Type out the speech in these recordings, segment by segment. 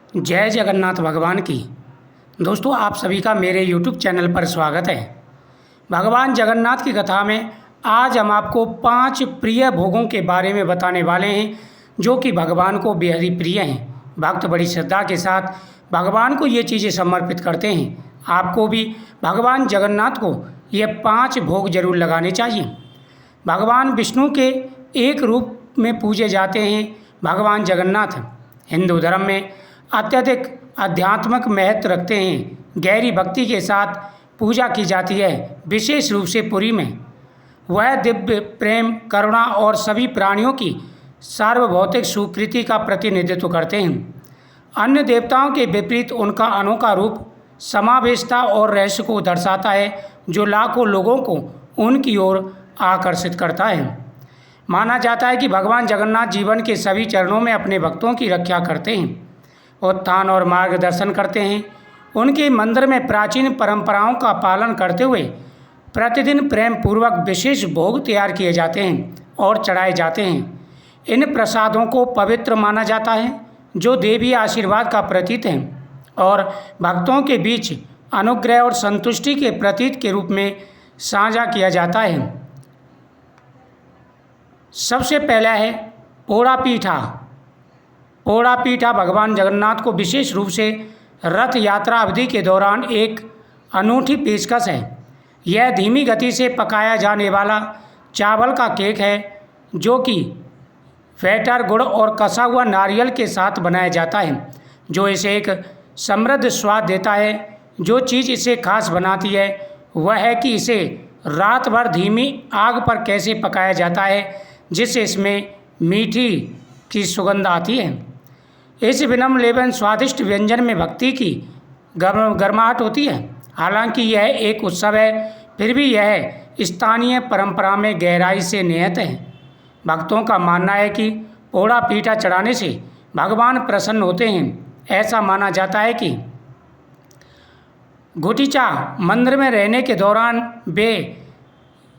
जय जगन्नाथ भगवान की। दोस्तों, आप सभी का मेरे YouTube चैनल पर स्वागत है। भगवान जगन्नाथ की कथा में आज हम आपको 5 प्रिय भोगों के बारे में बताने वाले हैं जो कि भगवान को बेहद ही प्रिय हैं। भक्त बड़ी श्रद्धा के साथ भगवान को ये चीज़ें समर्पित करते हैं। आपको भी भगवान जगन्नाथ को ये 5 भोग जरूर लगाने चाहिए। भगवान विष्णु के एक रूप में पूजे जाते हैं भगवान जगन्नाथ। हिंदू धर्म में अत्यधिक आध्यात्मिक महत्व रखते हैं। गहरी भक्ति के साथ पूजा की जाती है, विशेष रूप से पुरी में। वह दिव्य प्रेम, करुणा और सभी प्राणियों की सार्वभौतिक स्वीकृति का प्रतिनिधित्व करते हैं। अन्य देवताओं के विपरीत उनका अनोखा रूप समावेशता और रहस्य को दर्शाता है, जो लाखों लोगों को उनकी ओर आकर्षित करता है। माना जाता है कि भगवान जगन्नाथ जीवन के सभी चरणों में अपने भक्तों की रक्षा करते हैं, उत्थान और मार्गदर्शन करते हैं। उनके मंदिर में प्राचीन परंपराओं का पालन करते हुए प्रतिदिन प्रेम पूर्वक विशेष भोग तैयार किए जाते हैं और चढ़ाए जाते हैं। इन प्रसादों को पवित्र माना जाता है, जो देवी आशीर्वाद का प्रतीक है और भक्तों के बीच अनुग्रह और संतुष्टि के प्रतीक के रूप में साझा किया जाता है। सबसे पहला है पोड़ा पीठा। पोड़ा पीठा भगवान जगन्नाथ को विशेष रूप से रथ यात्रा अवधि के दौरान एक अनूठी पेशकश है। यह धीमी गति से पकाया जाने वाला चावल का केक है, जो कि फैटर, गुड़ और कसा हुआ नारियल के साथ बनाया जाता है, जो इसे एक समृद्ध स्वाद देता है। जो चीज़ इसे खास बनाती है वह है कि इसे रात भर धीमी आग पर कैसे पकाया जाता है, जिससे इसमें मीठी की सुगंध आती है। इस विनम्र लेकिन स्वादिष्ट व्यंजन में भक्ति की गर्माहट होती है। हालांकि यह एक उत्सव है, फिर भी यह स्थानीय परंपरा में गहराई से निहित है। भक्तों का मानना है कि पोड़ा पीठा चढ़ाने से भगवान प्रसन्न होते हैं। ऐसा माना जाता है कि गुटिचा मंदिर में रहने के दौरान वे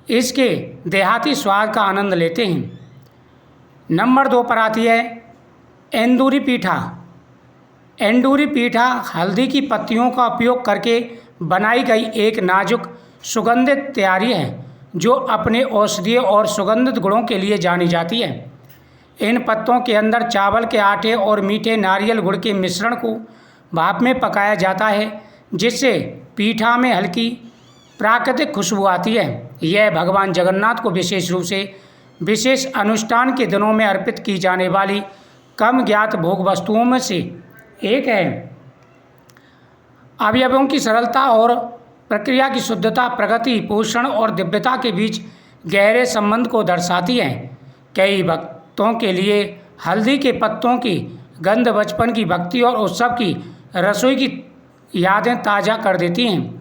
इसके देहाती स्वाद का आनंद लेते हैं। नंबर 2 पर आती है एंदूरी पीठा। एंदूरी पीठा हल्दी की पत्तियों का उपयोग करके बनाई गई एक नाजुक सुगंधित तैयारी है, जो अपने औषधीय और सुगंधित गुणों के लिए जानी जाती है। इन पत्तों के अंदर चावल के आटे और मीठे नारियल गुड़ के मिश्रण को भाप में पकाया जाता है, जिससे पीठा में हल्की प्राकृतिक खुशबू आती है। यह भगवान जगन्नाथ को विशेष रूप से विशेष अनुष्ठान के दिनों में अर्पित की जाने वाली कम ज्ञात भोग वस्तुओं में से एक है। अवयवों की सरलता और प्रक्रिया की शुद्धता प्रगति, पोषण और दिव्यता के बीच गहरे संबंध को दर्शाती है। कई भक्तों के लिए हल्दी के पत्तों की गंध बचपन की भक्ति और उत्सव की रसोई की यादें ताज़ा कर देती हैं।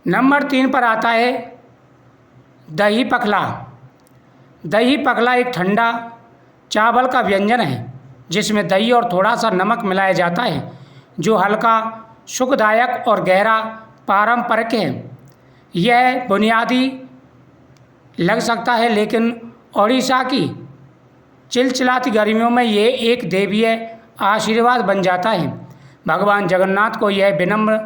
नंबर 3 पर आता है दही पखला। दही पखला एक ठंडा चावल का व्यंजन है, जिसमें दही और थोड़ा सा नमक मिलाया जाता है, जो हल्का, सुखदायक और गहरा पारंपरिक है। यह बुनियादी लग सकता है, लेकिन ओडिशा की चिलचिलाती गर्मियों में ये एक दैवीय आशीर्वाद बन जाता है। भगवान जगन्नाथ को यह विनम्र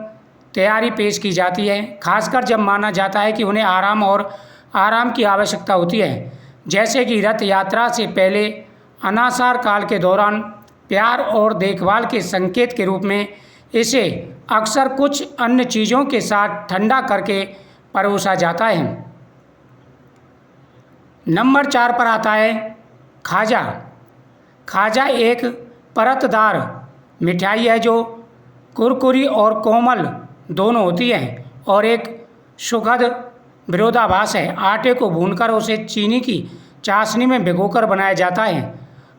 तैयारी पेश की जाती है, खासकर जब माना जाता है कि उन्हें आराम की आवश्यकता होती है, जैसे कि रथ यात्रा से पहले, अनासार काल के दौरान। प्यार और देखभाल के संकेत के रूप में इसे अक्सर कुछ अन्य चीज़ों के साथ ठंडा करके परोसा जाता है। नंबर 4 पर आता है खाजा। खाजा एक परतदार मिठाई है, जो कुरकुरी और कोमल दोनों होती है और एक सुखद विरोधाभास है। आटे को भूनकर उसे चीनी की चाशनी में भिगोकर बनाया जाता है।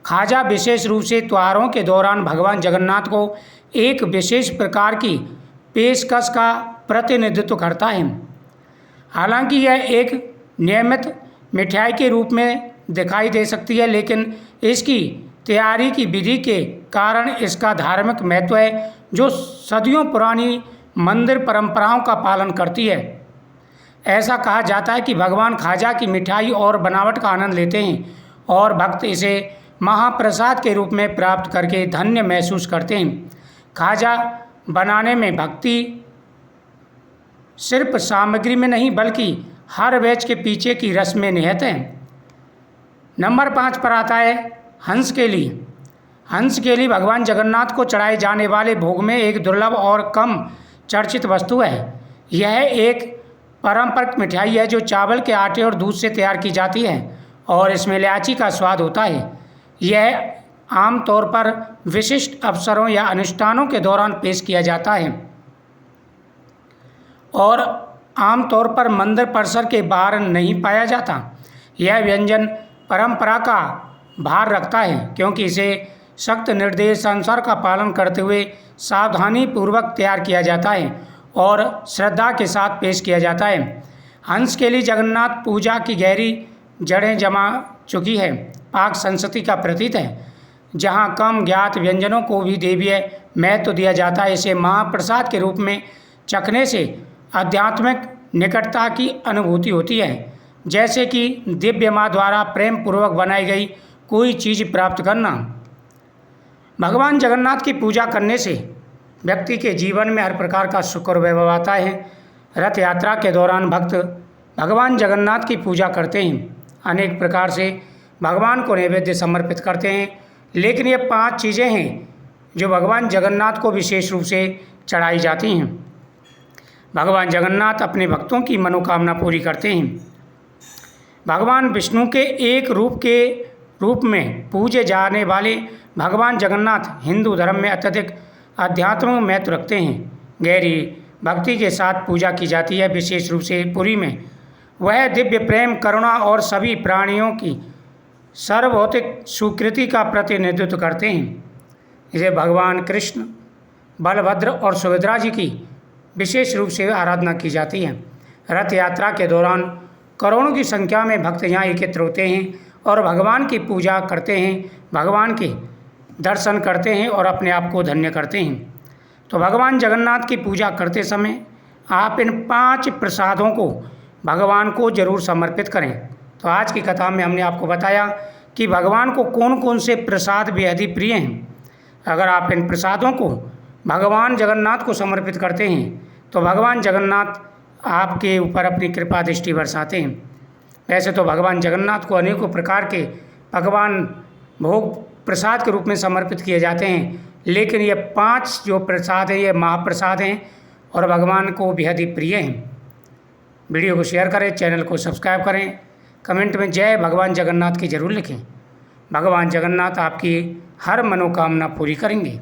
खाजा विशेष रूप से त्योहारों के दौरान भगवान जगन्नाथ को एक विशेष प्रकार की पेशकश का प्रतिनिधित्व करता है। हालांकि यह एक नियमित मिठाई के रूप में दिखाई दे सकती है, लेकिन इसकी तैयारी की विधि के कारण इसका धार्मिक महत्व है, जो सदियों पुरानी मंदिर परंपराओं का पालन करती है। ऐसा कहा जाता है कि भगवान खाजा की मिठाई और बनावट का आनंद लेते हैं और भक्त इसे महाप्रसाद के रूप में प्राप्त करके धन्य महसूस करते हैं। खाजा बनाने में भक्ति सिर्फ सामग्री में नहीं बल्कि हर बैच के पीछे की रस में निहित है। नंबर 5 पर आता है हंस केली। हंस केली भगवान जगन्नाथ को चढ़ाए जाने वाले भोग में एक दुर्लभ और कम चर्चित वस्तु है। यह एक पारंपरिक मिठाई है जो चावल के आटे और दूध से तैयार की जाती है और इसमें इलायची का स्वाद होता है। यह आमतौर पर विशिष्ट अवसरों या अनुष्ठानों के दौरान पेश किया जाता है और आमतौर पर मंदिर परिसर के बाहर नहीं पाया जाता। यह व्यंजन परंपरा का भार रखता है क्योंकि इसे सख्त निर्देशानुसार का पालन करते हुए सावधानीपूर्वक तैयार किया जाता है और श्रद्धा के साथ पेश किया जाता है। हंस केली जगन्नाथ पूजा की गहरी जड़ें जमा चुकी है। पाक संस्कृति का प्रतीक है जहाँ कम ज्ञात व्यंजनों को भी देवीय महत्व दिया जाता है। इसे महाप्रसाद के रूप में चखने से आध्यात्मिक निकटता की अनुभूति होती है, जैसे कि दिव्य माँ द्वारा प्रेम पूर्वक बनाई गई कोई चीज़ प्राप्त करना। भगवान जगन्नाथ की पूजा करने से व्यक्ति के जीवन में हर प्रकार का सुख और वैभव आता है। रथ यात्रा के दौरान भक्त भगवान जगन्नाथ की पूजा करते हैं, अनेक प्रकार से भगवान को नैवेद्य समर्पित करते हैं, लेकिन ये 5 चीज़ें हैं जो भगवान जगन्नाथ को विशेष रूप से चढ़ाई जाती हैं। भगवान जगन्नाथ अपने भक्तों की मनोकामना पूरी करते हैं। भगवान विष्णु के एक रूप में पूजे जाने वाले भगवान जगन्नाथ हिंदू धर्म में अत्यधिक आध्यात्मिक महत्व रखते हैं। गहरी भक्ति के साथ पूजा की जाती है, विशेष रूप से पुरी में। वह दिव्य प्रेम, करुणा और सभी प्राणियों की सर्वभौतिक स्वीकृति का प्रतिनिधित्व करते हैं। इसे भगवान कृष्ण, बलभद्र और सुभद्रा जी की विशेष रूप से आराधना की जाती है। रथ यात्रा के दौरान करोड़ों की संख्या में भक्त यहाँ एकत्र होते हैं और भगवान की पूजा करते हैं, भगवान के दर्शन करते हैं और अपने आप को धन्य करते हैं। तो भगवान जगन्नाथ की पूजा करते समय आप इन 5 प्रसादों को भगवान को जरूर समर्पित करें। तो आज की कथा में हमने आपको बताया कि भगवान को कौन कौन से प्रसाद बेहद ही प्रिय हैं। अगर आप इन प्रसादों को भगवान जगन्नाथ को समर्पित करते हैं तो भगवान जगन्नाथ आपके ऊपर अपनी कृपा दृष्टि बरसाते हैं। वैसे तो भगवान जगन्नाथ को अनेकों प्रकार के पकवान भोग प्रसाद के रूप में समर्पित किए जाते हैं, लेकिन ये 5 जो प्रसाद हैं ये महाप्रसाद हैं और भगवान को बेहद ही प्रिय हैं। वीडियो को शेयर करें, चैनल को सब्सक्राइब करें, कमेंट में जय भगवान जगन्नाथ की जरूर लिखें। भगवान जगन्नाथ आपकी हर मनोकामना पूरी करेंगे।